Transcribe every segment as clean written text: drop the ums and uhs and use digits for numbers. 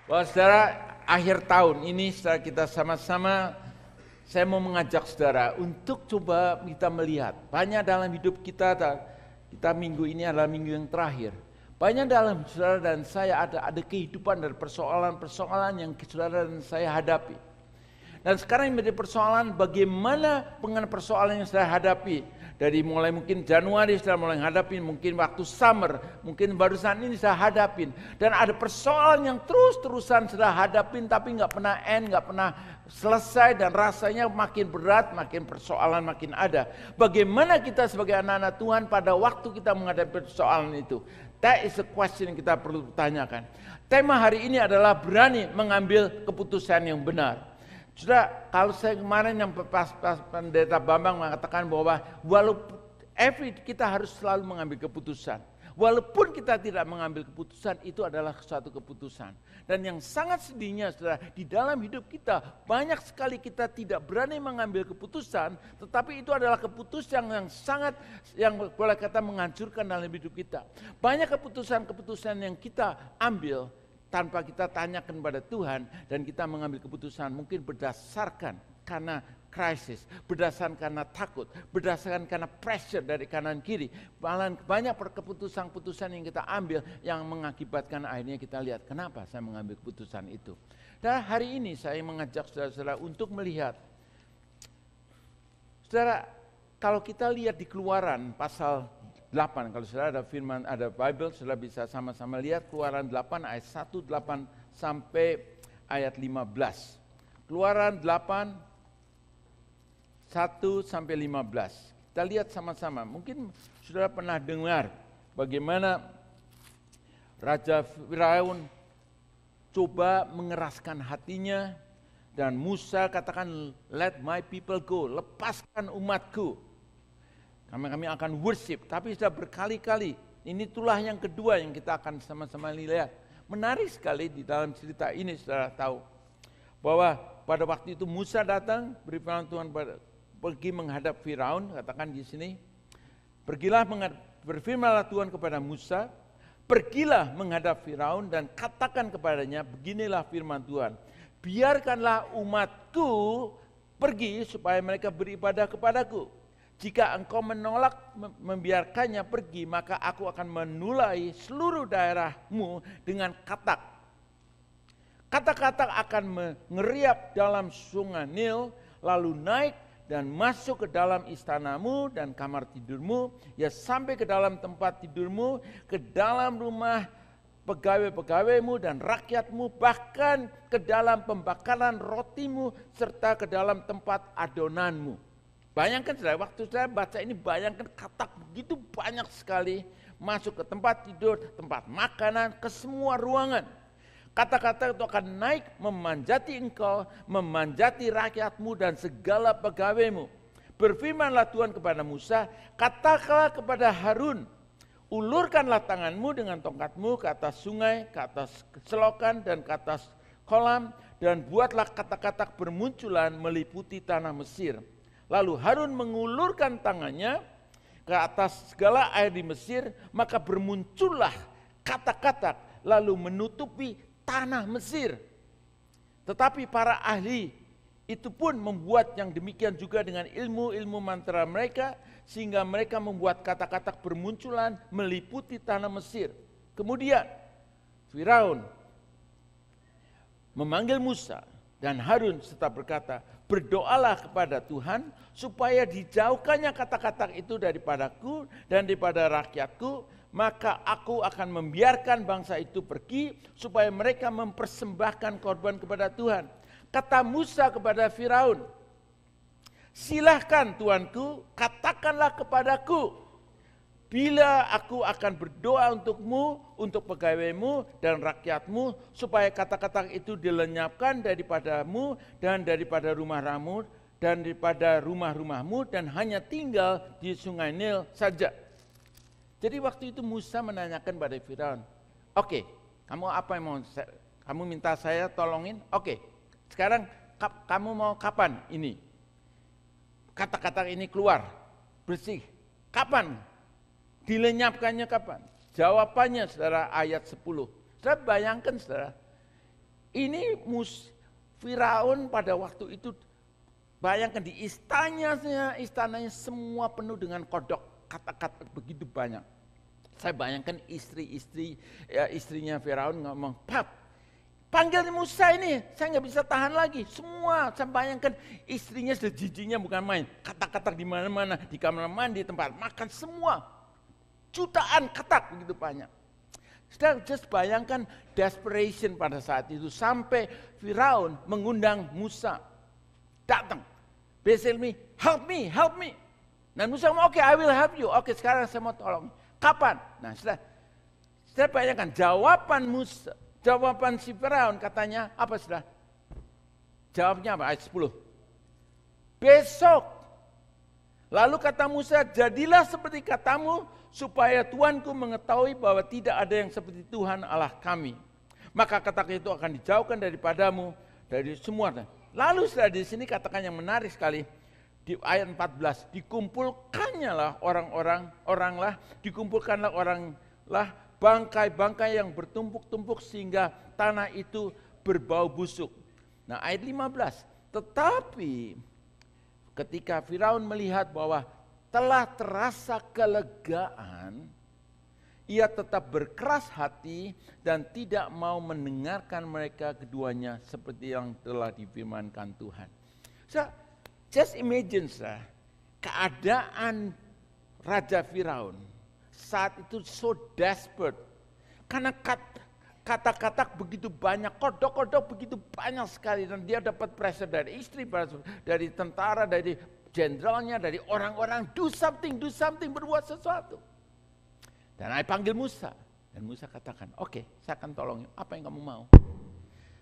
Bahwa saudara, akhir tahun ini saudara kita sama-sama, saya mau mengajak saudara untuk coba kita melihat. Banyak dalam hidup kita minggu ini adalah minggu yang terakhir. Banyak dalam saudara dan saya ada kehidupan dari persoalan-persoalan yang saudara dan saya hadapi. Dan sekarang menjadi persoalan bagaimana dengan persoalan yang saya hadapi. Dari mulai mungkin Januari saya mulai hadapi, mungkin waktu summer, mungkin barusan ini saya hadapin. Dan ada persoalan yang terus-terusan saya hadapin tapi nggak pernah nggak pernah selesai dan rasanya makin berat, makin persoalan makin ada. Bagaimana kita sebagai anak-anak Tuhan pada waktu kita menghadapi persoalan itu? That is the question yang kita perlu tanyakan. Tema hari ini adalah berani mengambil keputusan yang benar. Sudah, kalau saya kemarin yang pas Pendeta Bambang mengatakan bahwa walaupun kita harus selalu mengambil keputusan. Walaupun kita tidak mengambil keputusan, itu adalah suatu keputusan. Dan yang sangat sedihnya, saudara, di dalam hidup kita banyak sekali kita tidak berani mengambil keputusan, tetapi itu adalah keputusan yang boleh kata menghancurkan dalam hidup kita. Banyak keputusan-keputusan yang kita ambil tanpa kita tanyakan pada Tuhan dan kita mengambil keputusan mungkin berdasarkan karena krisis, berdasarkan karena takut, berdasarkan karena pressure dari kanan kiri. Banyak keputusan-keputusan yang kita ambil yang mengakibatkan akhirnya kita lihat kenapa saya mengambil keputusan itu. Dan hari ini saya mengajak saudara-saudara untuk melihat. Saudara, kalau kita lihat di Keluaran pasal 8, kalau saudara ada firman, ada Bible, saudara bisa sama-sama lihat Keluaran 8 ayat 1, 8 sampai ayat 15. Keluaran 8, 1 sampai 15. Kita lihat sama-sama. Mungkin saudara pernah dengar bagaimana Raja Firaun coba mengeraskan hatinya dan Musa katakan, let my people go, lepaskan umatku. Kami akan worship, tapi sudah berkali-kali. Ini itulah yang kedua yang kita akan sama-sama lihat. Menarik sekali di dalam cerita ini saudara tahu bahwa pada waktu itu Musa datang, berfirman Tuhan pergi menghadap Firaun, katakan di sini, berfirmanlah Tuhan kepada Musa, pergilah menghadap Firaun dan katakan kepadanya, beginilah firman Tuhan, biarkanlah umatku pergi supaya mereka beribadah kepadaku. Jika engkau menolak membiarkannya pergi, maka aku akan menulai seluruh daerahmu dengan katak. Katak-katak akan mengeriap dalam sungai Nil, lalu naik dan masuk ke dalam istanamu dan kamar tidurmu, ya sampai ke dalam tempat tidurmu, ke dalam rumah pegawai-pegawaimu dan rakyatmu, bahkan ke dalam pembakaran rotimu, serta ke dalam tempat adonanmu. Bayangkan saudara, waktu saya baca ini bayangkan katak begitu banyak sekali masuk ke tempat tidur, tempat makanan, ke semua ruangan. Kata-kata itu akan naik memanjati engkau, memanjati rakyatmu dan segala pegawaimu. Berfirmanlah Tuhan kepada Musa, katakanlah kepada Harun, ulurkanlah tanganmu dengan tongkatmu ke atas sungai, ke atas selokan dan ke atas kolam, dan buatlah kata-kata bermunculan meliputi tanah Mesir. Lalu Harun mengulurkan tangannya ke atas segala air di Mesir, maka bermuncullah kata-kata lalu menutupi tanah Mesir. Tetapi para ahli itu pun membuat yang demikian juga dengan ilmu-ilmu mantra mereka, sehingga mereka membuat kata-kata bermunculan meliputi tanah Mesir. Kemudian Firaun memanggil Musa dan Harun serta berkata, berdoalah kepada Tuhan supaya dijauhkannya kata-kata itu daripadaku dan daripada rakyatku, maka aku akan membiarkan bangsa itu pergi supaya mereka mempersembahkan korban kepada Tuhan. Kata Musa kepada Firaun, silahkan Tuanku, katakanlah kepadaku, bila aku akan berdoa untukmu, untuk pegawaimu dan rakyatmu, supaya kata-kata itu dilenyapkan daripadamu dan daripada rumah-rumahmu dan daripada rumah-rumahmu dan hanya tinggal di sungai Nil saja. Jadi waktu itu Musa menanyakan pada Firaun, oke, kamu apa yang mau, kamu minta saya tolongin? Oke, sekarang kamu mau kapan ini? Kata-kata ini keluar, bersih, kapan? Dilenyapkannya kapan? Jawabannya saudara ayat 10. Saudara bayangkan saudara, Ini Firaun pada waktu itu, bayangkan di istananya semua penuh dengan kodok, kata-kata begitu banyak. Saya bayangkan istrinya Firaun ngomong, "Pap, panggil Musa ini, saya nggak bisa tahan lagi." Semua, saya bayangkan istrinya sudah jijinya bukan main. Katak-katak di mana-mana, di kamar mandi, tempat makan, semua. Jutaan katak begitu banyak. Sudah just bayangkan desperation pada saat itu. Sampai Firaun mengundang Musa. Datang. Basically, help me. Dan Musa ngomong, "Oke, I will help you." Oke, sekarang saya mau tolong. Kapan? Nah, sudah bayangkan jawaban si Firaun katanya apa sudah? Jawabnya apa? Ayat 10. Besok. Lalu kata Musa, "Jadilah seperti katamu, supaya Tuanku mengetahui bahwa tidak ada yang seperti Tuhan Allah kami. Maka kata itu akan dijauhkan daripadamu, dari semua." Lalu sudah di sini katakan yang menarik sekali. Di ayat 14, dikumpulkanlah bangkai-bangkai yang bertumpuk-tumpuk sehingga tanah itu berbau busuk. Nah, ayat 15, tetapi ketika Firaun melihat bahwa telah terasa kelegaan, ia tetap berkeras hati dan tidak mau mendengarkan mereka keduanya seperti yang telah difirmankan Tuhan. Just imagine keadaan Raja Firaun saat itu so desperate. Karena kata-kata begitu banyak, kodok-kodok begitu banyak sekali. Dan dia dapat pressure dari istri, dari tentara, dari jenderalnya, dari orang-orang. Do something, berbuat sesuatu. Dan saya panggil Musa. Dan Musa katakan, "Oke, saya akan tolong. Apa yang kamu mau?"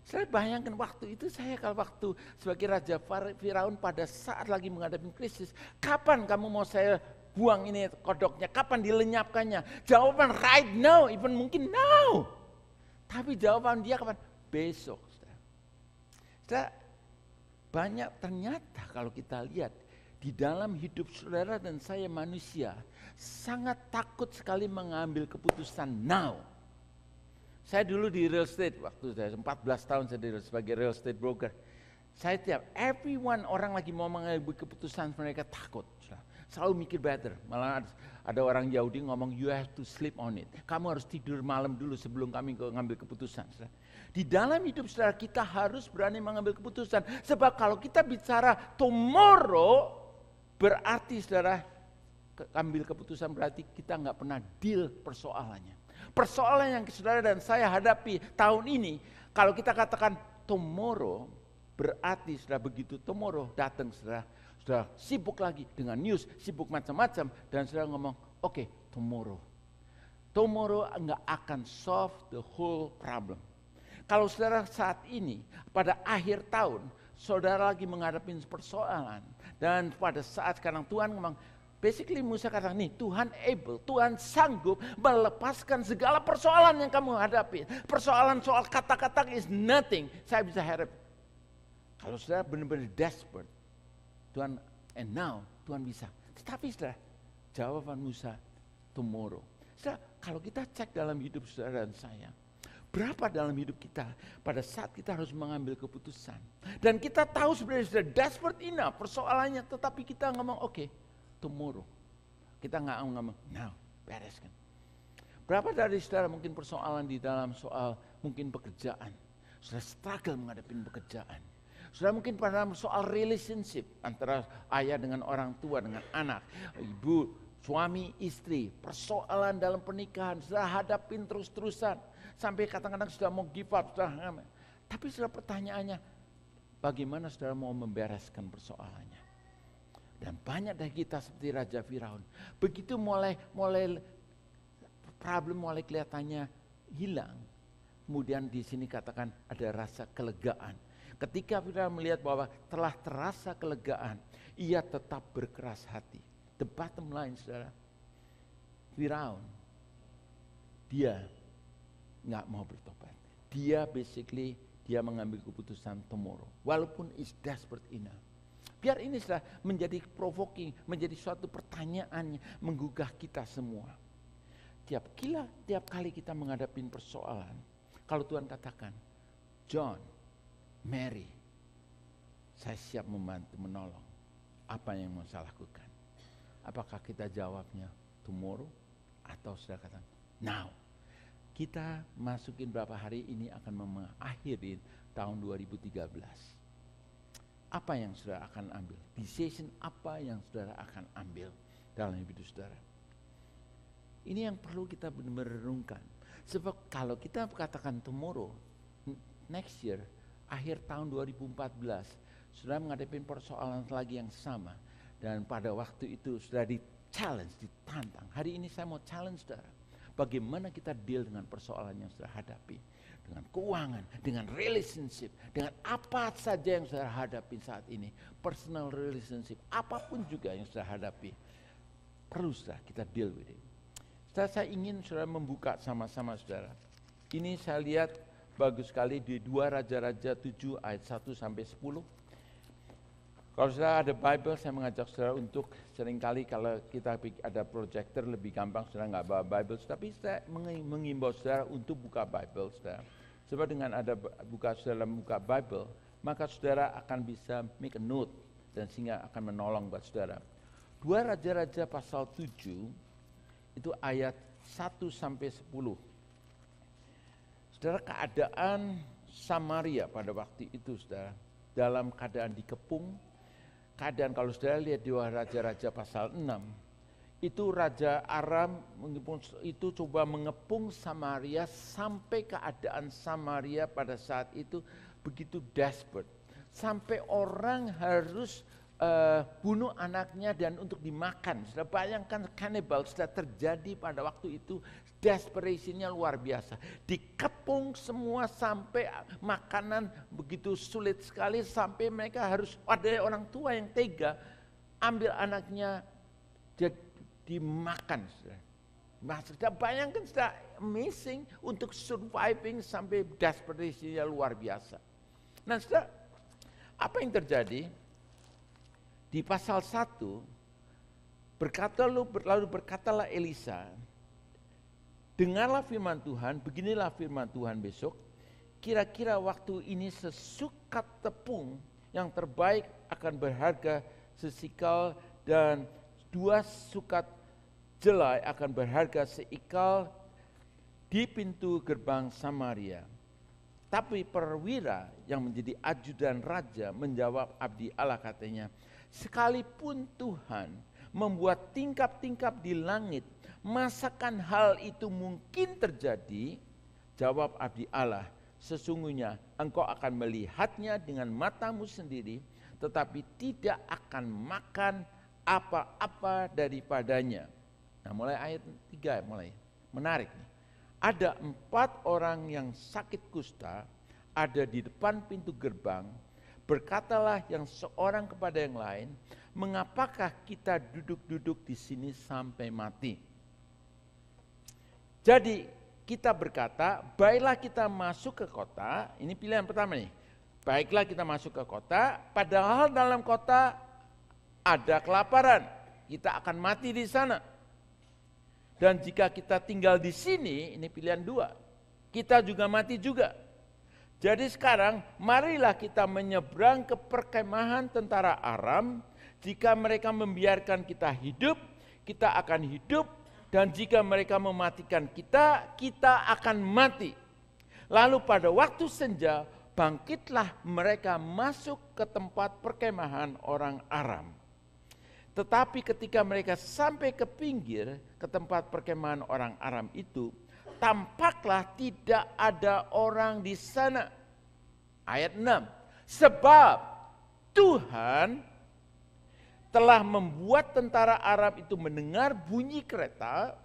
Saya bayangkan waktu itu kalau waktu sebagai Raja Firaun pada saat lagi menghadapi krisis, kapan kamu mau saya buang ini kodoknya, kapan dilenyapkannya? Jawaban right now, even mungkin now. Tapi jawaban dia kapan? Besok. Banyak ternyata kalau kita lihat di dalam hidup saudara dan saya manusia, sangat takut sekali mengambil keputusan now. Saya dulu di real estate, waktu saya 14 tahun saya sebagai real estate broker. Saya orang lagi mau mengambil keputusan, mereka takut. Selalu mikir better. Malah ada orang Yahudi ngomong, "You have to sleep on it." Kamu harus tidur malam dulu sebelum kami mengambil keputusan. Di dalam hidup saudara kita harus berani mengambil keputusan. Sebab kalau kita bicara tomorrow, berarti saudara ambil keputusan berarti kita nggak pernah deal persoalannya. Persoalan yang saudara dan saya hadapi tahun ini, kalau kita katakan tomorrow, berarti sudah begitu tomorrow datang sudah sibuk lagi dengan news, sibuk macam-macam, dan sudah ngomong, "Oke, tomorrow enggak akan solve the whole problem." Kalau saudara saat ini pada akhir tahun, saudara lagi menghadapi persoalan, dan pada saat sekarang Tuhan ngomong, basically Musa katakan, "Nih, Tuhan able, Tuhan sanggup melepaskan segala persoalan yang kamu hadapi. Persoalan soal kata-kata is nothing. Saya bisa harap." Kalau saudara benar-benar desperate, Tuhan, and now, Tuhan bisa. Tetapi saudara, jawaban Musa, tomorrow. Saudara, kalau kita cek dalam hidup saudara dan saya, berapa dalam hidup kita pada saat kita harus mengambil keputusan. Dan kita tahu sebenarnya sudah desperate enough persoalannya, tetapi kita ngomong, "Oke, tomorrow." Kita nggak ngomong, "Now, bereskan." Berapa dari saudara mungkin persoalan di dalam soal mungkin pekerjaan. Saudara struggle menghadapi pekerjaan. Saudara mungkin pada soal relationship antara ayah dengan orang tua, dengan anak, ibu, suami, istri. Persoalan dalam pernikahan, saudara hadapin terus-terusan. Sampai kadang-kadang sudah mau give up. Tapi saudara pertanyaannya, bagaimana saudara mau membereskan persoalannya? Dan banyak dari kita seperti Raja Firaun. Begitu mulai problem mulai kelihatannya hilang. Kemudian di sini katakan ada rasa kelegaan. Ketika Firaun melihat bahwa telah terasa kelegaan, ia tetap berkeras hati. The bottom line, saudara, Firaun, dia nggak mau bertobat. Dia mengambil keputusan tomorrow, walaupun is desperate enough. Biar ini sudah menjadi provoking, menjadi suatu pertanyaan menggugah kita semua. Tiap kali kita menghadapi persoalan, kalau Tuhan katakan, John, Mary, saya siap membantu, menolong. Apa yang mau saya lakukan? Apakah kita jawabnya tomorrow atau sudah kata now? Kita masukin berapa hari ini akan mengakhiri tahun 2013. Apa yang saudara akan ambil? Decision apa yang saudara akan ambil dalam hidup saudara? Ini yang perlu kita benar-benar renungkan. Sebab kalau kita katakan tomorrow, next year, akhir tahun 2014, saudara menghadapi persoalan lagi yang sama. Dan pada waktu itu saudara di-challenge, ditantang. Hari ini saya mau challenge saudara. Bagaimana kita deal dengan persoalan yang saudara hadapi. Dengan keuangan, dengan relationship, dengan apa saja yang saudara hadapi saat ini. Personal relationship, apapun juga yang saudara hadapi. Perlu saudara kita deal with it. Saya ingin saudara membuka sama-sama saudara. Ini saya lihat bagus sekali di 2 Raja-Raja 7 ayat 1 sampai 10. Kalau saudara ada Bible, saya mengajak saudara untuk seringkali kalau kita ada projector lebih gampang saudara nggak bawa Bible. Tapi saya mengimbau saudara untuk buka Bible saudara. Sebab dengan ada saudara buka Bible, maka saudara akan bisa make a note dan sehingga akan menolong buat saudara. 2 Raja-Raja pasal 7 itu ayat 1 sampai 10. Saudara, keadaan Samaria pada waktu itu saudara dalam keadaan dikepung. Keadaan kalau saudara lihat di Raja-Raja pasal 6, itu Raja Aram itu coba mengepung Samaria sampai keadaan Samaria pada saat itu begitu desperate. Sampai orang harus bunuh anaknya dan untuk dimakan. Sudah bayangkan cannibal sudah terjadi pada waktu itu, desperation-nya luar biasa. Dikepung semua sampai makanan begitu sulit sekali sampai mereka harus, ada orang tua yang tega ambil anaknya dimakan. Sudah bayangkan, sudah amazing untuk surviving sampai desperation-nya luar biasa. Nah, sudah apa yang terjadi? Di pasal 1, lalu berkatalah Elisa, dengarlah firman Tuhan, beginilah firman Tuhan besok, kira-kira waktu ini sesukat tepung yang terbaik akan berharga sesikal dan 2 sukat jelai akan berharga seikal di pintu gerbang Samaria. Tapi perwira yang menjadi ajudan raja menjawab abdi Allah katanya, sekalipun Tuhan membuat tingkap-tingkap di langit, masakan hal itu mungkin terjadi? Jawab abdi Allah, sesungguhnya engkau akan melihatnya dengan matamu sendiri, tetapi tidak akan makan apa-apa daripadanya. Nah, mulai ayat 3 mulai menarik nih. Ada 4 orang yang sakit kusta ada di depan pintu gerbang. Berkatalah yang seorang kepada yang lain, mengapakah kita duduk-duduk di sini sampai mati? Jadi kita berkata, baiklah kita masuk ke kota. Ini pilihan pertama nih. Baiklah kita masuk ke kota, padahal dalam kota ada kelaparan. Kita akan mati di sana. Dan jika kita tinggal di sini, ini pilihan 2. Kita juga mati juga. Jadi sekarang marilah kita menyeberang ke perkemahan tentara Aram. Jika mereka membiarkan kita hidup, kita akan hidup. Dan jika mereka mematikan kita, kita akan mati. Lalu pada waktu senja, bangkitlah mereka masuk ke tempat perkemahan orang Aram. Tetapi ketika mereka sampai ke pinggir, ke tempat perkemahan orang Aram itu, tampaklah tidak ada orang di sana. Ayat 6. Sebab Tuhan telah membuat tentara Aram itu mendengar bunyi kereta,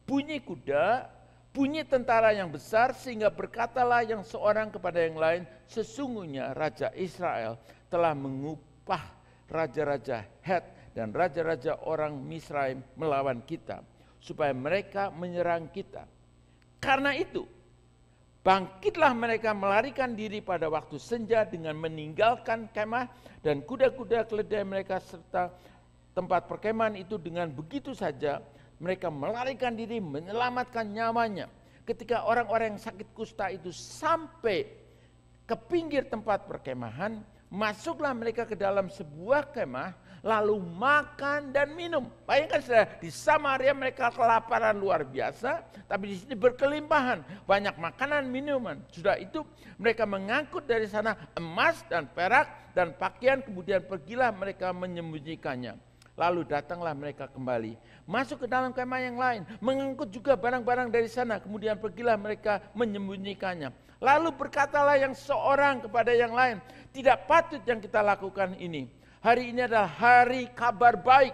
bunyi kuda, bunyi tentara yang besar, sehingga berkatalah yang seorang kepada yang lain, sesungguhnya Raja Israel telah mengupah raja-raja Het dan raja-raja orang Misraim melawan kita, supaya mereka menyerang kita. Karena itu, bangkitlah mereka melarikan diri pada waktu senja dengan meninggalkan kemah dan kuda-kuda keledai mereka serta tempat perkemahan itu. Dengan begitu saja mereka melarikan diri menyelamatkan nyawanya. Ketika orang-orang yang sakit kusta itu sampai ke pinggir tempat perkemahan, masuklah mereka ke dalam sebuah kemah, lalu makan dan minum. Bayangkan saudara, di Samaria mereka kelaparan luar biasa, tapi di sini berkelimpahan, banyak makanan, minuman. Sudah itu mereka mengangkut dari sana emas dan perak dan pakaian, kemudian pergilah mereka menyembunyikannya. Lalu datanglah mereka kembali, masuk ke dalam kemah yang lain, mengangkut juga barang-barang dari sana, kemudian pergilah mereka menyembunyikannya. Lalu berkatalah yang seorang kepada yang lain, tidak patut yang kita lakukan ini. Hari ini adalah hari kabar baik,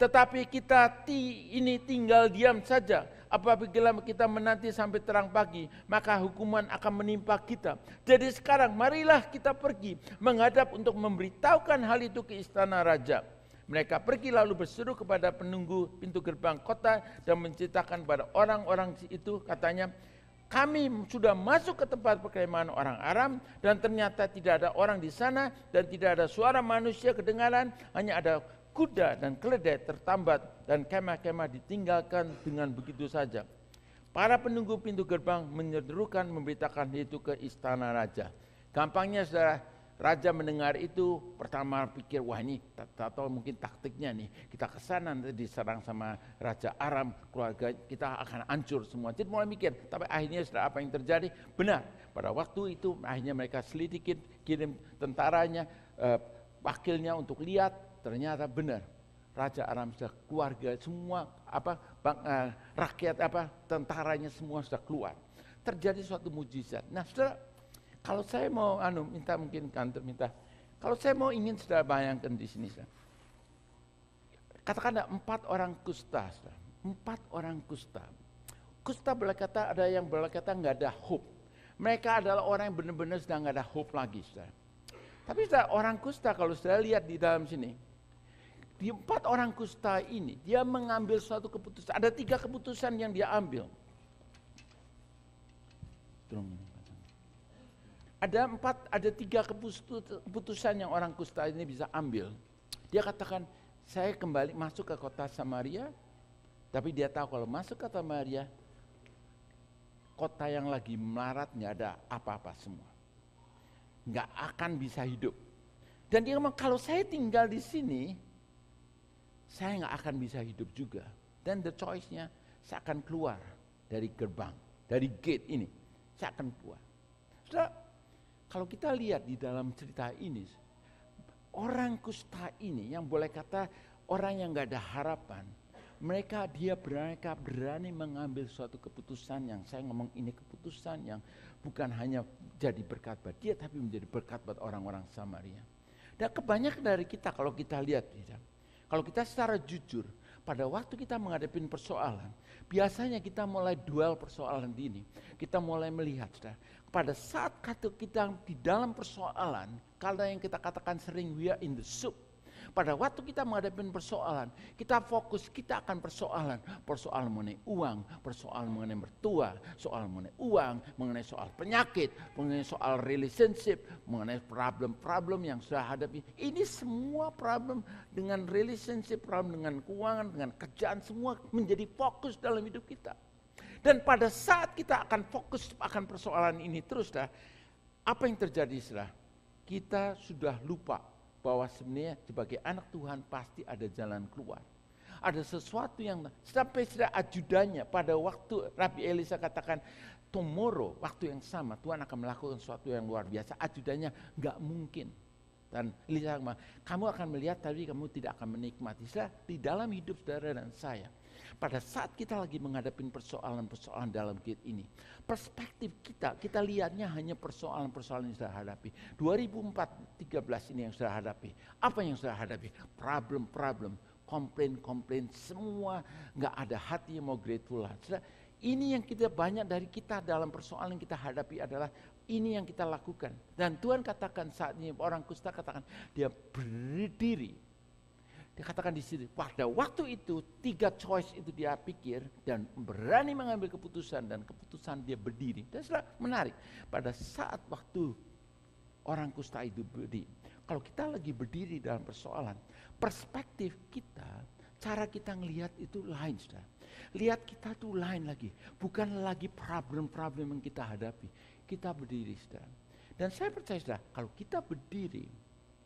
tetapi kita ini tinggal diam saja. Apabila kita menanti sampai terang pagi, maka hukuman akan menimpa kita. Jadi sekarang marilah kita pergi menghadap untuk memberitahukan hal itu ke istana raja. Mereka pergi lalu berseru kepada penunggu pintu gerbang kota dan menceritakan pada orang-orang itu, katanya, kami sudah masuk ke tempat perkemahan orang Aram dan ternyata tidak ada orang di sana dan tidak ada suara manusia kedengaran, hanya ada kuda dan keledai tertambat dan kemah-kemah ditinggalkan dengan begitu saja. Para penunggu pintu gerbang menyerukan memberitakan itu ke istana raja. Gampangnya saudara, raja mendengar itu pertama pikir, wah ini atau mungkin taktiknya nih, kita kesana nanti diserang sama Raja Aram, keluarga kita akan hancur semua. Jadi mulai mikir, tapi akhirnya sudah apa yang terjadi? Benar, pada waktu itu akhirnya mereka selidikin, kirim tentaranya, wakilnya untuk lihat, ternyata benar. Raja Aram sudah keluarga semua, rakyat tentaranya semua sudah keluar. Terjadi suatu mujizat. Nah saudara, kalau saya mau kalau saya mau ingin saudara bayangkan di sini, saudara. Katakan ada 4 orang kusta, saudara. 4 orang kusta. Kusta berkata, ada yang berkata nggak ada hope. Mereka adalah orang yang benar-benar sudah nggak ada hope lagi, saudara. Tapi saudara, orang kusta kalau saudara lihat di dalam sini, di 4 orang kusta ini dia mengambil suatu keputusan. Ada 3 keputusan yang dia ambil. Ada 3 keputusan yang orang kusta ini bisa ambil. Dia katakan, saya kembali masuk ke kota Samaria, tapi dia tahu kalau masuk ke Samaria, kota yang lagi melarat nggak ada apa-apa semua, nggak akan bisa hidup. Dan dia ngomong, kalau saya tinggal di sini, saya nggak akan bisa hidup juga. Dan the choice-nya, saya akan keluar dari gerbang, dari gate ini, saya akan keluar. Sudah. Kalau kita lihat di dalam cerita ini, orang kusta ini yang boleh kata orang yang gak ada harapan, mereka berani mengambil suatu keputusan yang saya ngomong ini keputusan yang bukan hanya jadi berkat buat dia, tapi menjadi berkat buat orang-orang Samaria. Dan kebanyakan dari kita kalau kita lihat, kalau kita secara jujur, pada waktu kita menghadapi persoalan, biasanya kita mulai duel persoalan ini. Kita mulai melihat, saudara, pada saat kita di dalam persoalan, kalau yang kita katakan sering we are in the soup. Pada waktu kita menghadapi persoalan, kita fokus kita akan persoalan mengenai uang, persoalan mengenai mertua, soal mengenai uang, mengenai soal penyakit, mengenai soal relationship, mengenai problem-problem yang sudah hadapi. Ini semua problem dengan relationship, problem dengan keuangan, dengan kerjaan, semua menjadi fokus dalam hidup kita. Dan pada saat kita akan fokus akan persoalan ini terus, apa yang terjadi setelah kita sudah lupa bahwa sebenarnya sebagai anak Tuhan pasti ada jalan keluar. Ada sesuatu yang sampai sudah ajudannya pada waktu Rabi Elisa katakan tomorrow, waktu yang sama Tuhan akan melakukan sesuatu yang luar biasa. Ajudannya nggak mungkin. Dan Elisa bilang, kamu akan melihat tapi kamu tidak akan menikmati. Di dalam hidup saudara dan saya, pada saat kita lagi menghadapi persoalan-persoalan dalam hidup ini, perspektif kita lihatnya hanya persoalan-persoalan yang sudah hadapi. 2013 ini yang sudah hadapi. Apa yang sudah hadapi? Problem, komplain, semua nggak ada hati yang mau grateful. Ini yang kita banyak dari kita dalam persoalan yang kita hadapi adalah ini yang kita lakukan. Dan Tuhan katakan saat ini, orang kusta katakan dia berdiri. Dia katakan di sini, pada waktu itu 3 choice itu dia pikir dan berani mengambil keputusan dan keputusan dia berdiri. Dan setelah menarik, pada saat waktu orang kusta itu berdiri, kalau kita lagi berdiri dalam persoalan, perspektif kita, cara kita ngelihat itu lain, saudara. Lihat kita tuh lain lagi, bukan lagi problem-problem yang kita hadapi. Kita berdiri, saudara. Dan saya percaya saudara, kalau kita berdiri,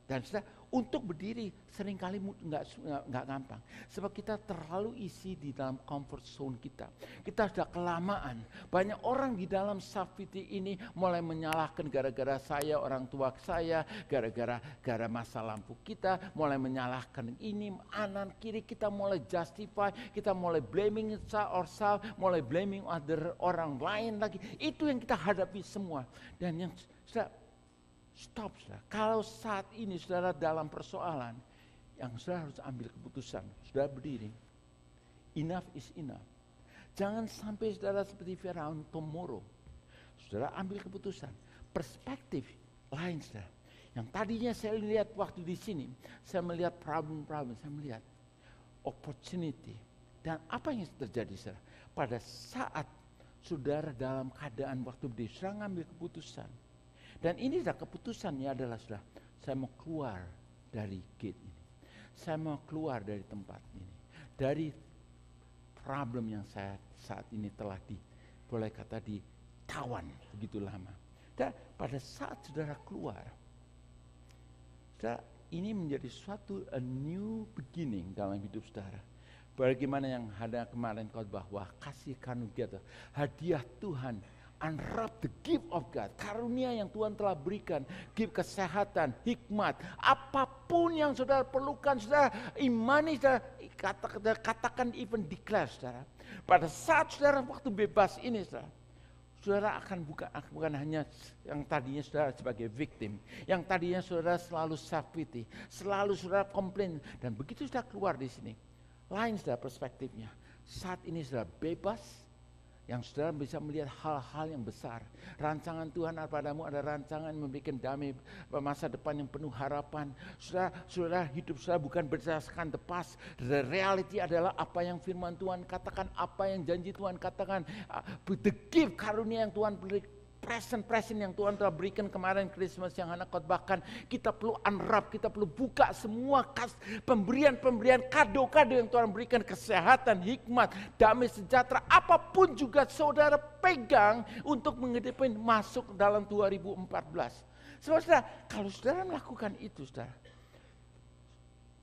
dan saudara, untuk berdiri seringkali nggak gampang. Sebab kita terlalu isi di dalam comfort zone kita. Kita sudah kelamaan. Banyak orang di dalam Safety ini mulai menyalahkan gara-gara saya, orang tua saya, gara-gara masa lampu kita, mulai menyalahkan ini, kanan, kiri, kita mulai justify, kita mulai blaming ourselves, mulai blaming orang lain lagi. Itu yang kita hadapi semua. Dan yang stop, saudara. Kalau saat ini saudara dalam persoalan, yang saudara harus ambil keputusan, saudara berdiri. Enough is enough. Jangan sampai saudara seperti Firaun tomorrow. Saudara ambil keputusan. Perspektif lain saudara. Yang tadinya saya lihat waktu di sini, saya melihat problem-problem, saya melihat opportunity. Dan apa yang terjadi saudara? Pada saat saudara dalam keadaan waktu berdiri, saudara ambil keputusan. Dan ini sudah keputusannya adalah sudah, saya mau keluar dari gate ini. Saya mau keluar dari tempat ini. Dari problem yang saya saat ini telah boleh kata ditawan begitu lama. Dan pada saat saudara keluar, saudara, ini menjadi suatu a new beginning dalam hidup saudara. Bagaimana yang ada kemarin khotbah, bahwa kasih karunia, hadiah Tuhan, unwrap the gift of God, karunia yang Tuhan telah berikan, gift kesehatan, hikmat, apapun yang saudara perlukan, saudara imani, saudara katakan, even declare, saudara. Pada saat saudara waktu bebas ini, saudara akan bukan hanya yang tadinya saudara sebagai victim, yang tadinya saudara selalu self-pity, selalu saudara komplain, dan begitu saudara keluar di sini, lain saudara perspektifnya. Saat ini saudara bebas, yang saudara bisa melihat hal-hal yang besar. Rancangan Tuhan padamu ada rancangan memberikan damai, masa depan yang penuh harapan. Saudara hidup saudara bukan berdasarkan the past. The reality adalah apa yang firman Tuhan katakan, apa yang janji Tuhan katakan. The gift karunia yang Tuhan berikan, present yang Tuhan telah berikan kemarin Christmas yang anak khotbahkan. Kita perlu unwrap, kita perlu buka semua pemberian kado-kado yang Tuhan berikan, kesehatan, hikmat, damai sejahtera, apapun juga saudara pegang untuk menghadapi masuk dalam 2014. Saudara, kalau saudara melakukan itu, saudara,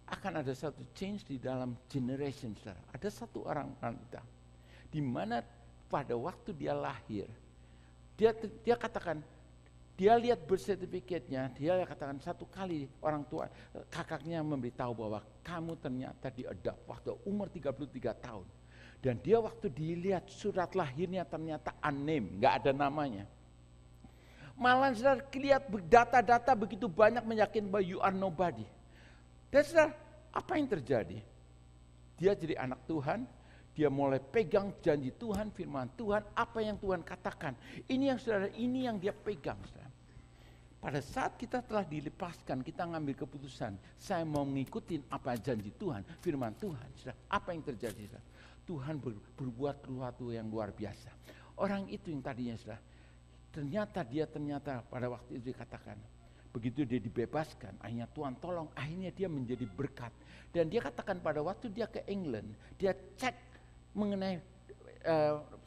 akan ada satu change di dalam generation saudara. Ada satu orang kita, di mana pada waktu dia lahir, dia katakan, dia lihat birth certificate-nya, dia katakan satu kali orang tua, kakaknya memberitahu bahwa kamu ternyata diadopt waktu umur 33 tahun. Dan dia waktu dilihat surat lahirnya ternyata unnamed, nggak ada namanya. Malah saudara lihat data-data begitu banyak meyakinkan bahwa you are nobody. Dan saudara, apa yang terjadi? Dia jadi anak Tuhan. Dia mulai pegang janji Tuhan, firman Tuhan, apa yang Tuhan katakan. Ini yang saudara, ini yang dia pegang. Saudara. Pada saat kita telah dilepaskan, kita ngambil keputusan, saya mau mengikuti apa janji Tuhan, firman Tuhan. Saudara, apa yang terjadi? Saudara? Tuhan berbuat sesuatu yang luar biasa. Orang itu yang tadinya, saudara, ternyata pada waktu itu dikatakan, begitu dia dibebaskan, akhirnya Tuhan tolong, akhirnya dia menjadi berkat. Dan dia katakan pada waktu dia ke England, dia cek mengenai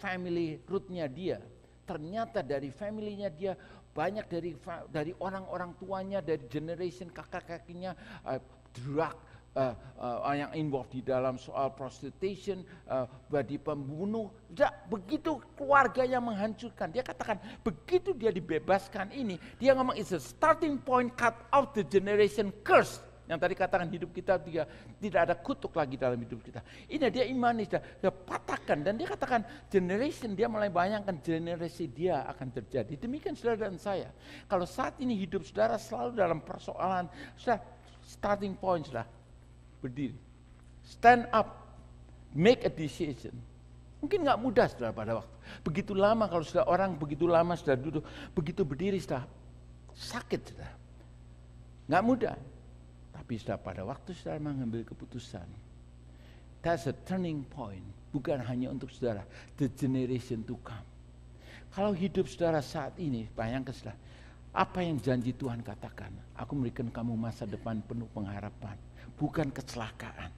family root-nya dia. Ternyata dari family-nya dia banyak dari orang-orang tuanya, dari generation kakak-kakinya, drug, yang involved di dalam soal prostitution, badi pembunuh. Begitu keluarga yang menghancurkan. Dia katakan begitu dia dibebaskan ini, dia ngomong it's a starting point, cut out the generation curse. Yang tadi katakan hidup kita tidak ada kutuk lagi dalam hidup kita. Ini dia imani, dia patahkan. Dan dia katakan generation, dia mulai bayangkan generasi dia akan terjadi. Demikian saudara dan saya. Kalau saat ini hidup saudara selalu dalam persoalan, saudara starting point saudara, berdiri. Stand up, make a decision. Mungkin gak mudah saudara pada waktu. Begitu lama kalau sudah orang begitu lama sudah duduk, begitu berdiri sudah sakit saudara. Gak mudah. Tapi sudah pada waktu saudara mengambil keputusan, that's a turning point. Bukan hanya untuk saudara, the generation to come. Kalau hidup saudara saat ini, bayangkan saudara, apa yang janji Tuhan katakan, aku memberikan kamu masa depan penuh pengharapan, bukan kecelakaan.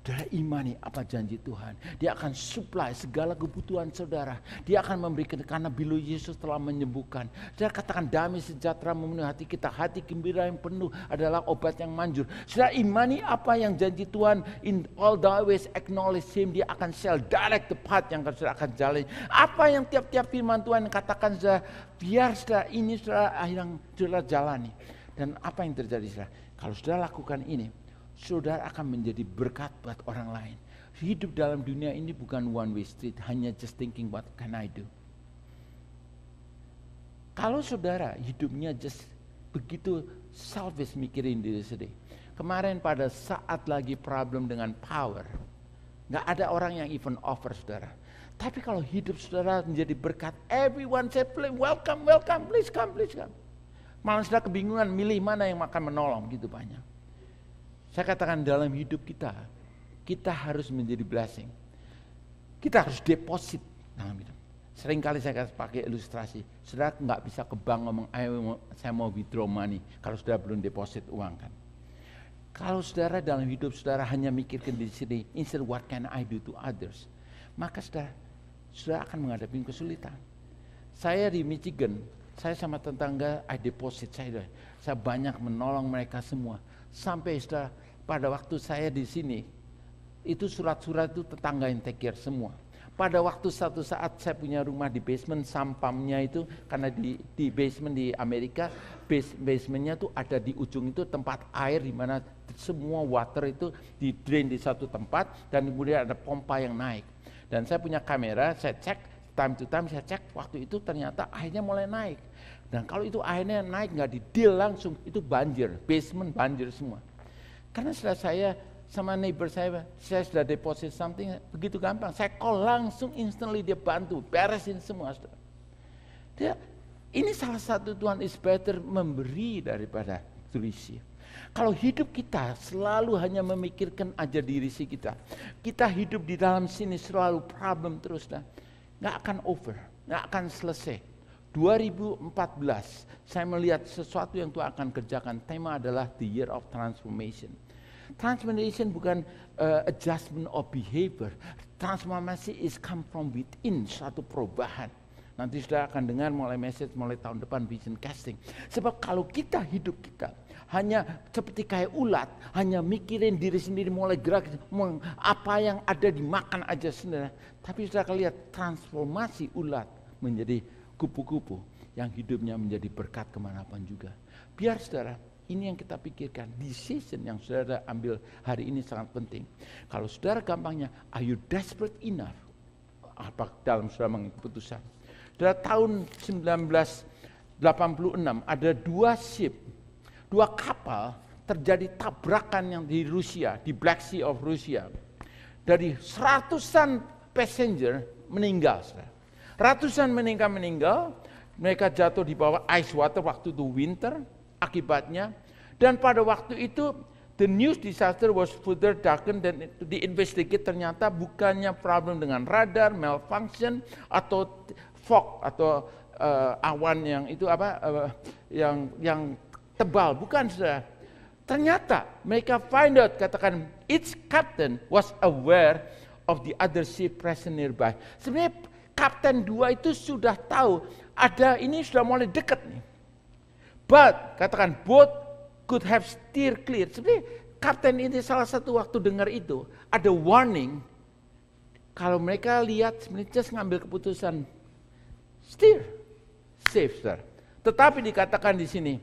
Saudara imani apa janji Tuhan. Dia akan supply segala kebutuhan saudara. Dia akan memberikan, karena bila Yesus telah menyembuhkan. Saudara katakan damai sejahtera memenuhi hati kita. Hati gembira yang penuh adalah obat yang manjur. Saudara imani apa yang janji Tuhan. In all thy ways acknowledge him. Dia akan shall direct the path yang saudara akan jalani. Apa yang tiap-tiap firman Tuhan katakan saudara. Biar saudara ini saudara yang saudara jalani. Dan apa yang terjadi saudara. Kalau saudara lakukan ini, saudara akan menjadi berkat buat orang lain. Hidup dalam dunia ini bukan one way street, hanya just thinking what can I do. Kalau saudara hidupnya just begitu selfish mikirin diri sendiri. Kemarin pada saat lagi problem dengan power, nggak ada orang yang even offer saudara. Tapi kalau hidup saudara menjadi berkat, everyone say welcome, welcome, please come, please come. Malah saudara kebingungan milih mana yang akan menolong gitu banyak. Saya katakan dalam hidup kita, kita harus menjadi blessing. Kita harus deposit dalam hidup. Seringkali saya pakai ilustrasi, saudara nggak bisa ke bank ngomong, saya mau withdraw money, kalau saudara belum deposit uang kan. Kalau saudara dalam hidup saudara hanya mikirkan di sini, instead what can I do to others, maka saudara akan menghadapi kesulitan. Saya di Michigan, saya sama tetangga, I deposit saya banyak menolong mereka semua. Sampai saudara, pada waktu saya di sini, itu surat-surat itu tetangga yang take care semua. Pada waktu satu saat saya punya rumah di basement, sampamnya itu, karena di basement di Amerika, basementnya tuh ada di ujung itu tempat air di mana semua water itu di drain di satu tempat, dan kemudian ada pompa yang naik. Dan saya punya kamera, saya cek, time to time saya cek, waktu itu ternyata airnya mulai naik. Dan kalau itu airnya naik nggak di-deal langsung, itu banjir, basement banjir semua. Karena setelah saya sama neighbor saya sudah deposit something, begitu gampang. Saya call langsung, instantly dia bantu, beresin semua. Ini salah satu Tuhan is better memberi daripada receive. Kalau hidup kita selalu hanya memikirkan aja diri kita, kita hidup di dalam sini selalu problem terus, nggak akan over, nggak akan selesai. 2014 saya melihat sesuatu yang Tuhan akan kerjakan. Tema adalah the year of transformation. Transformation bukan adjustment of behavior. Transformasi is come from within, suatu perubahan. Nanti sudah akan dengar mulai message mulai tahun depan vision casting. Sebab kalau kita hidup kita hanya seperti kayak ulat, hanya mikirin diri sendiri mulai gerak, apa yang ada dimakan aja sendiri. Tapi sudah lihat transformasi ulat menjadi kupu-kupu yang hidupnya menjadi berkat kemanapun juga. Biar saudara, ini yang kita pikirkan, decision yang saudara ambil hari ini sangat penting. Kalau saudara gampangnya, are you desperate enough? Apa dalam saudara mengambil keputusan? Saudara, tahun 1986 ada dua kapal terjadi tabrakan yang di Rusia, di Black Sea of Rusia. Dari ratusan passenger meninggal, saudara. Ratusan meninggal, mereka jatuh di bawah ice water waktu itu winter akibatnya. Dan pada waktu itu the news disaster was further darkened dan diinvestigate ternyata bukannya problem dengan radar, malfunction atau fog atau awan yang itu yang tebal, bukan saudara. Ternyata mereka find out, katakan its captain was aware of the other ship present nearby. Sebenarnya Kapten 2 itu sudah tahu ada ini sudah mulai dekat nih. But katakan boat could have steer clear. Sebenarnya kapten ini salah satu waktu dengar itu ada warning. Kalau mereka lihat sebenarnya just ngambil keputusan steer safe, sir. Tetapi dikatakan di sini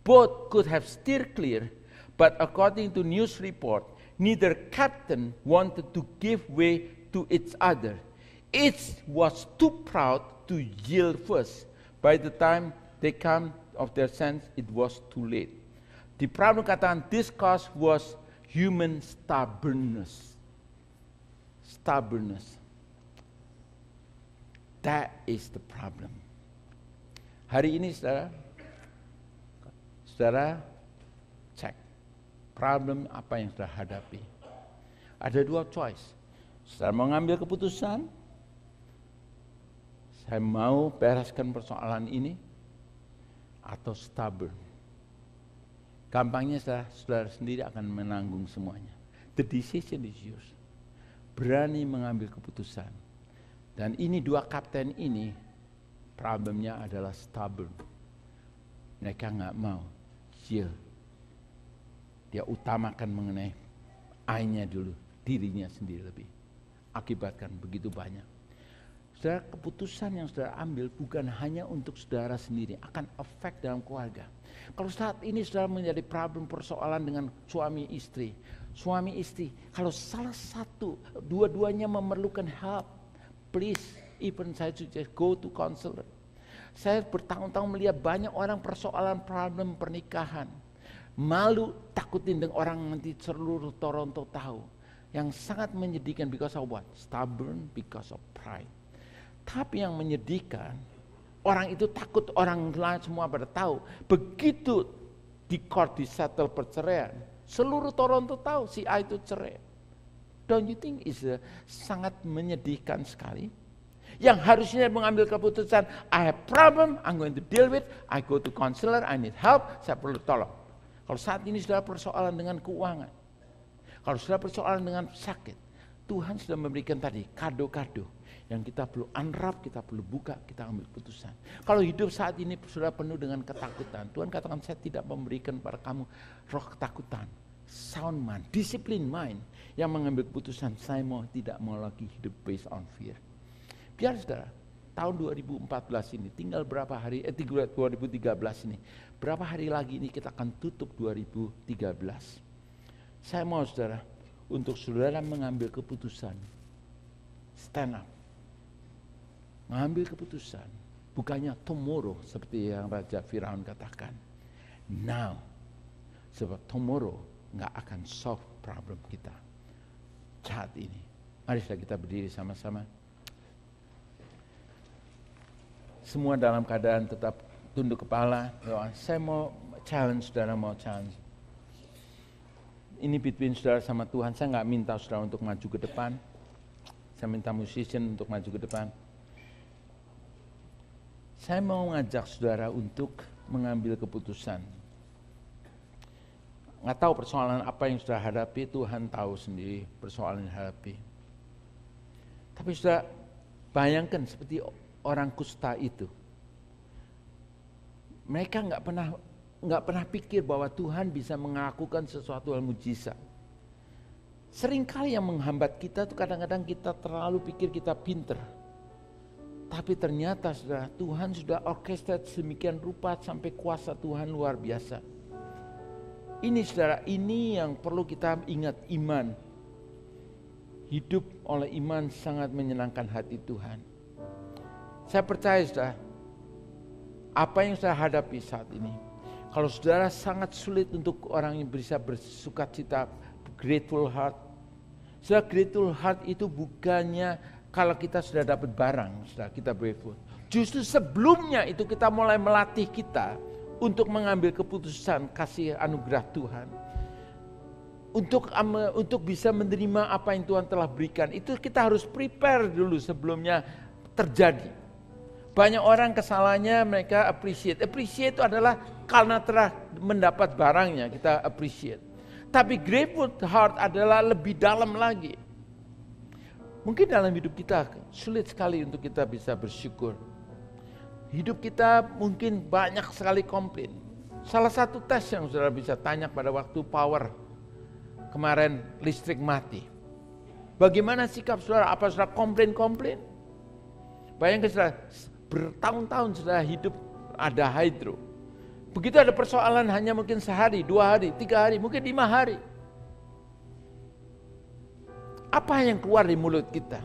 boat could have steer clear, but according to news report, neither captain wanted to give way to each other. Each was too proud to yield first. By the time they come of their sense, it was too late. Di problem katakan this cause was human stubbornness. Stubbornness. That is the problem. Hari ini saudara cek problem apa yang saudara hadapi. Ada dua choice. Saudara mau ngambil keputusan, saya mau bereskan persoalan ini, atau stubborn. Gampangnya saudara sendiri akan menanggung semuanya. The decision is yours. Berani mengambil keputusan. Dan ini dua kapten ini, problemnya adalah stubborn. Mereka nggak mau yield. Dia utamakan mengenai I-nya dulu, dirinya sendiri lebih. Akibatkan begitu banyak. Saudara, keputusan yang saudara ambil bukan hanya untuk saudara sendiri, akan efek dalam keluarga. Kalau saat ini saudara menjadi problem persoalan dengan suami istri, kalau salah satu, dua-duanya memerlukan help, please, even saya suggest go to counselor. Saya bertahun-tahun melihat banyak orang persoalan problem pernikahan. Malu, takutin dengan orang nanti seluruh Toronto tahu. Yang sangat menyedihkan because of what? Stubborn, because of pride. Tapi yang menyedihkan, orang itu takut orang lain semua pada tahu. Begitu di court di settle perceraian, seluruh Toronto tahu si A itu cerai. Don't you think is sangat menyedihkan sekali? Yang harusnya mengambil keputusan, I have problem, I'm going to deal with, I go to counselor, I need help, saya perlu tolong. Kalau saat ini sudah persoalan dengan keuangan, kalau sudah persoalan dengan sakit, Tuhan sudah memberikan tadi kado-kado yang kita perlu unwrap, kita perlu buka, kita ambil keputusan. Kalau hidup saat ini sudah penuh dengan ketakutan, Tuhan katakan saya tidak memberikan pada kamu roh ketakutan, sound mind, discipline mind yang mengambil keputusan. Saya tidak mau lagi hidup based on fear. Biar saudara, tahun 2014 ini tinggal berapa hari, 2013 ini, berapa hari lagi ini kita akan tutup 2013. Saya mau saudara, untuk saudara mengambil keputusan, stand up. Mengambil keputusan, bukannya tomorrow seperti yang Raja Firaun katakan. Now, sebab tomorrow nggak akan solve problem kita saat ini. Mari kita berdiri sama-sama. Semua dalam keadaan tetap tunduk kepala. Saya mau challenge, saudara mau challenge. Ini between saudara sama Tuhan. Saya nggak minta saudara untuk maju ke depan. Saya minta musician untuk maju ke depan. Saya mau ngajak saudara untuk mengambil keputusan. Nggak tahu persoalan apa yang saudara hadapi, Tuhan tahu sendiri persoalan yang hadapi. Tapi saudara bayangkan seperti orang kusta itu, mereka nggak pernah pikir bahwa Tuhan bisa melakukan sesuatu hal mujizat. Seringkali yang menghambat kita tuh kadang-kadang kita terlalu pikir kita pinter, tapi ternyata saudara, Tuhan sudah orkestrat sedemikian rupa sampai kuasa Tuhan luar biasa. Ini saudara, ini yang perlu kita ingat, iman. Hidup oleh iman sangat menyenangkan hati Tuhan. Saya percaya saudara, apa yang saya hadapi saat ini, kalau saudara sangat sulit untuk orang yang bisa bersukacita, grateful heart. Saudara, grateful heart itu bukannya kalau kita sudah dapat barang, saudara, kita grateful. Justru sebelumnya itu kita mulai melatih kita untuk mengambil keputusan kasih anugerah Tuhan. Untuk bisa menerima apa yang Tuhan telah berikan, itu kita harus prepare dulu sebelumnya terjadi. Banyak orang kesalahannya mereka appreciate. Appreciate itu adalah karena telah mendapat barangnya kita appreciate. Tapi grateful heart adalah lebih dalam lagi. Mungkin dalam hidup kita sulit sekali untuk kita bisa bersyukur. Hidup kita mungkin banyak sekali komplain. Salah satu tes yang saudara bisa tanya pada waktu power kemarin listrik mati. Bagaimana sikap saudara? Apa saudara komplain? Bayangkan saudara, bertahun-tahun sudah hidup ada hydro. Begitu ada persoalan hanya mungkin sehari, 2 hari, 3 hari, mungkin 5 hari. Apa yang keluar di mulut kita?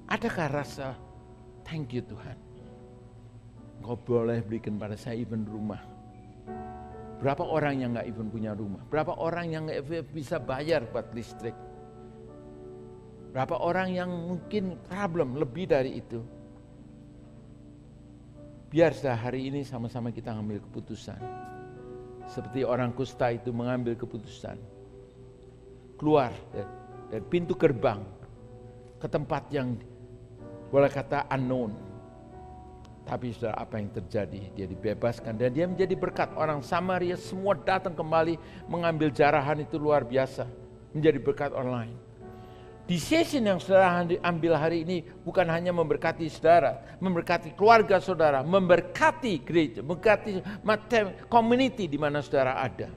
Adakah rasa thank you Tuhan? Engkau boleh berikan pada saya even rumah. Berapa orang yang gak even punya rumah? Berapa orang yang gak bisa bayar buat listrik? Berapa orang yang mungkin problem lebih dari itu? Biar hari ini sama-sama kita mengambil keputusan. Seperti orang kusta itu mengambil keputusan. Keluar dari pintu gerbang ke tempat yang boleh kata unknown. Tapi saudara, apa yang terjadi? Dia dibebaskan dan dia menjadi berkat. Orang Samaria semua datang kembali mengambil jarahan itu luar biasa. Menjadi berkat online. Di session yang saudara ambil hari ini bukan hanya memberkati saudara, memberkati keluarga saudara, memberkati gereja, memberkati community di mana saudara ada.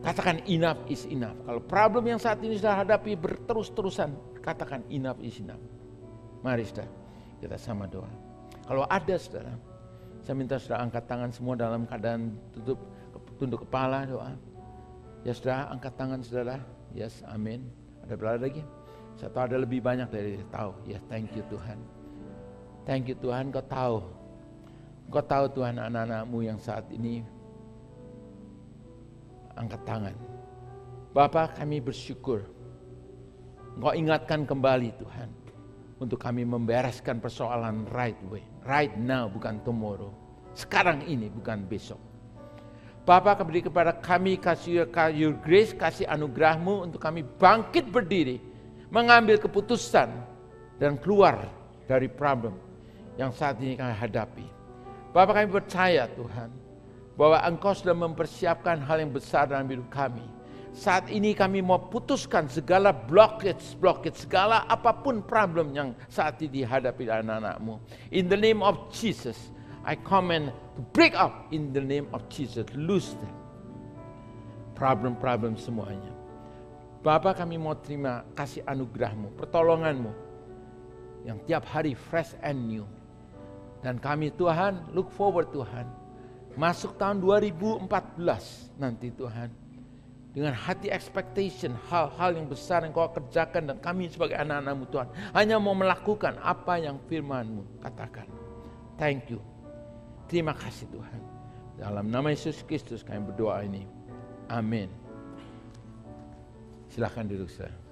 Katakan enough is enough. Kalau problem yang saat ini saudara hadapi berterus-terusan, katakan enough is enough. Mari saudara, kita sama doa. Kalau ada saudara, saya minta saudara angkat tangan semua dalam keadaan tunduk kepala doa. Ya saudara, angkat tangan saudara. Yes, amin. Ada berapa lagi? Saya tahu ada lebih banyak dari tahu. Ya, thank you Tuhan. Thank you Tuhan, Kau tahu. Kau tahu Tuhan anak-anak-Mu yang saat ini angkat tangan. Bapa, kami bersyukur. Engkau ingatkan kembali Tuhan. Untuk kami membereskan persoalan right way. Right now, bukan tomorrow. Sekarang ini, bukan besok. Bapa, beri kepada kami kasih your grace, kasih anugerah-Mu untuk kami bangkit berdiri. Mengambil keputusan dan keluar dari problem yang saat ini kami hadapi. Bapa, kami percaya Tuhan. Bahwa Engkau sudah mempersiapkan hal yang besar dalam hidup kami. Saat ini kami mau putuskan segala blockage, segala apapun problem yang saat ini dihadapi anak-anak-Mu. In the name of Jesus, I command to break up in the name of Jesus. Loose them. Problem-problem semuanya. Bapa, kami mau terima kasih anugerah-Mu, pertolongan-Mu. Yang tiap hari fresh and new. Dan kami Tuhan, look forward Tuhan. Masuk tahun 2014 nanti Tuhan. Dengan hati expectation, hal-hal yang besar yang Kau kerjakan dan kami sebagai anak-anak-Mu Tuhan. Hanya mau melakukan apa yang firman-Mu katakan. Thank you. Terima kasih Tuhan. Dalam nama Yesus Kristus kami berdoa ini. Amin. Silakan duduk saudara.